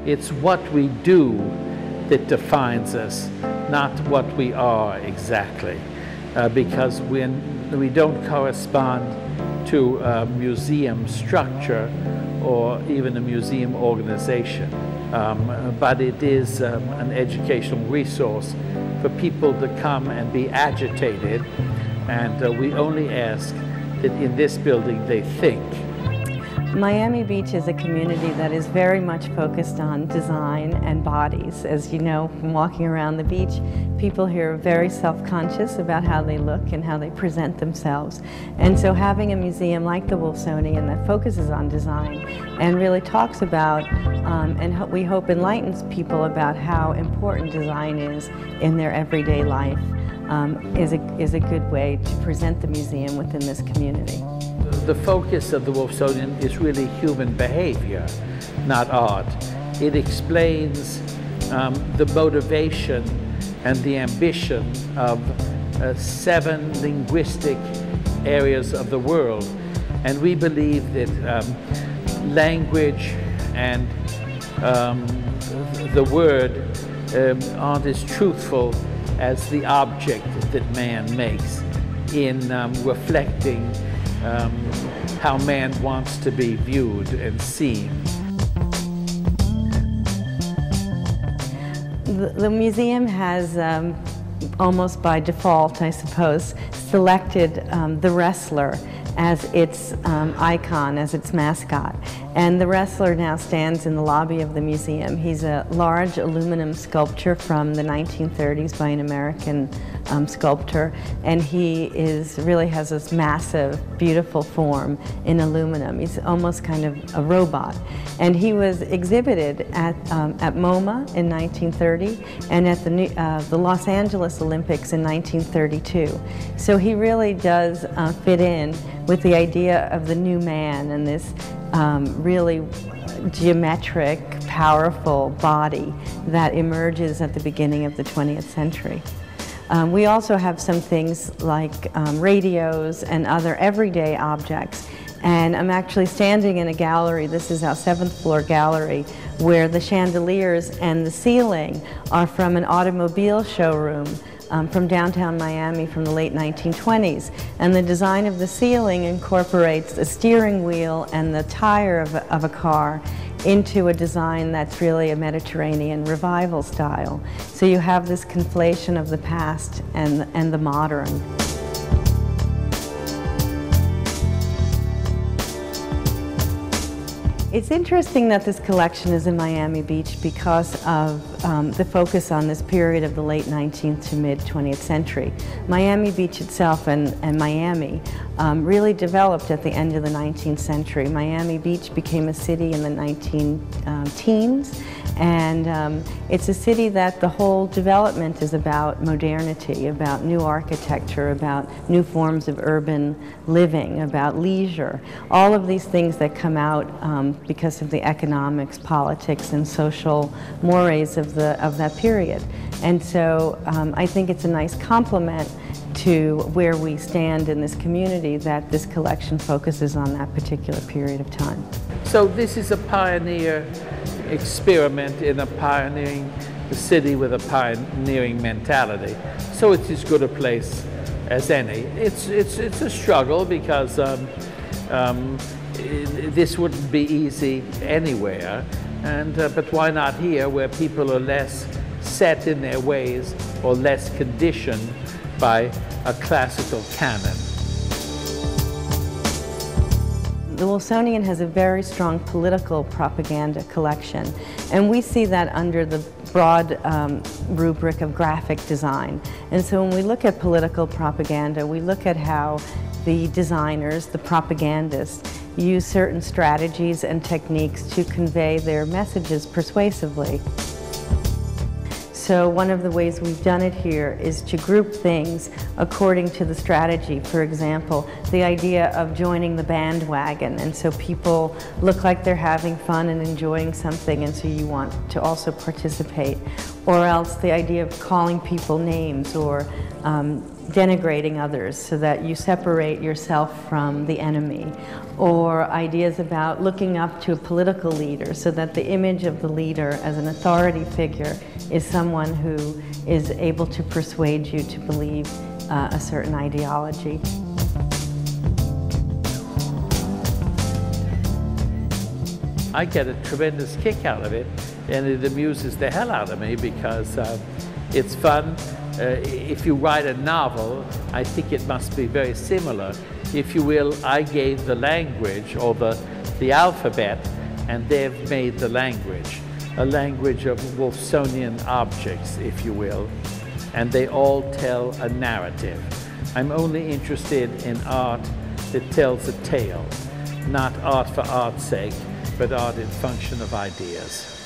It's what we do that defines us, not what we are exactly, because we don't correspond to a museum structure or even a museum organization. But it is an educational resource for people to come and be agitated, and we only ask that in this building they think. Miami Beach is a community that is very much focused on design and bodies. As you know from walking around the beach, people here are very self-conscious about how they look and how they present themselves. And so having a museum like the Wolfsonian that focuses on design and really talks about, and we hope enlightens people about how important design is in their everyday life, is a good way to present the museum within this community. The focus of the Wolfsonian is really human behavior, not art. It explains the motivation and the ambition of 7 linguistic areas of the world. And we believe that language and the word aren't as truthful as the object that man makes in reflecting how man wants to be viewed and seen. The museum has, almost by default, I suppose, selected the wrestler as its icon, as its mascot. And the wrestler now stands in the lobby of the museum. He's a large aluminum sculpture from the 1930s by an American sculptor, and he really has this massive, beautiful form in aluminum. He's almost kind of a robot. And he was exhibited at MoMA in 1930 and at the Los Angeles Olympics in 1932. So he really does fit in with the idea of the new man and this really geometric, powerful body that emerges at the beginning of the 20th century. We also have some things like radios and other everyday objects. And I'm actually standing in a gallery, this is our 7th floor gallery, where the chandeliers and the ceiling are from an automobile showroom from downtown Miami from the late 1920s. And the design of the ceiling incorporates the steering wheel and the tire of a car into a design that's really a Mediterranean revival style. So you have this conflation of the past and the modern. It's interesting that this collection is in Miami Beach because of the focus on this period of the late 19th to mid 20th century. Miami Beach itself and Miami really developed at the end of the 19th century. Miami Beach became a city in the 19-teens, and it's a city that the whole development is about modernity, about new architecture, about new forms of urban living, about leisure, all of these things that come out because of the economics, politics, and social mores of that period. And so I think it's a nice complement to where we stand in this community that this collection focuses on that particular period of time. So this is a pioneer experiment in a pioneering city with a pioneering mentality. So it's as good a place as any. It's a struggle because this wouldn't be easy anywhere, but why not here, where people are less set in their ways or less conditioned by a classical canon. The Wolfsonian has a very strong political propaganda collection, and we see that under the broad rubric of graphic design. And so when we look at political propaganda, we look at how the designers, the propagandists, use certain strategies and techniques to convey their messages persuasively. So one of the ways we've done it here is to group things according to the strategy. For example, the idea of joining the bandwagon, and so people look like they're having fun and enjoying something, and so you want to also participate. Or else the idea of calling people names or denigrating others so that you separate yourself from the enemy. Or ideas about looking up to a political leader so that the image of the leader as an authority figure is someone who is able to persuade you to believe a certain ideology. I get a tremendous kick out of it, and it amuses the hell out of me because it's fun. If you write a novel, I think it must be very similar. If you will, I gave the language or the alphabet, and they've made the language, a language of Wolfsonian objects, if you will, and they all tell a narrative. I'm only interested in art that tells a tale, not art for art's sake, but art in function of ideas.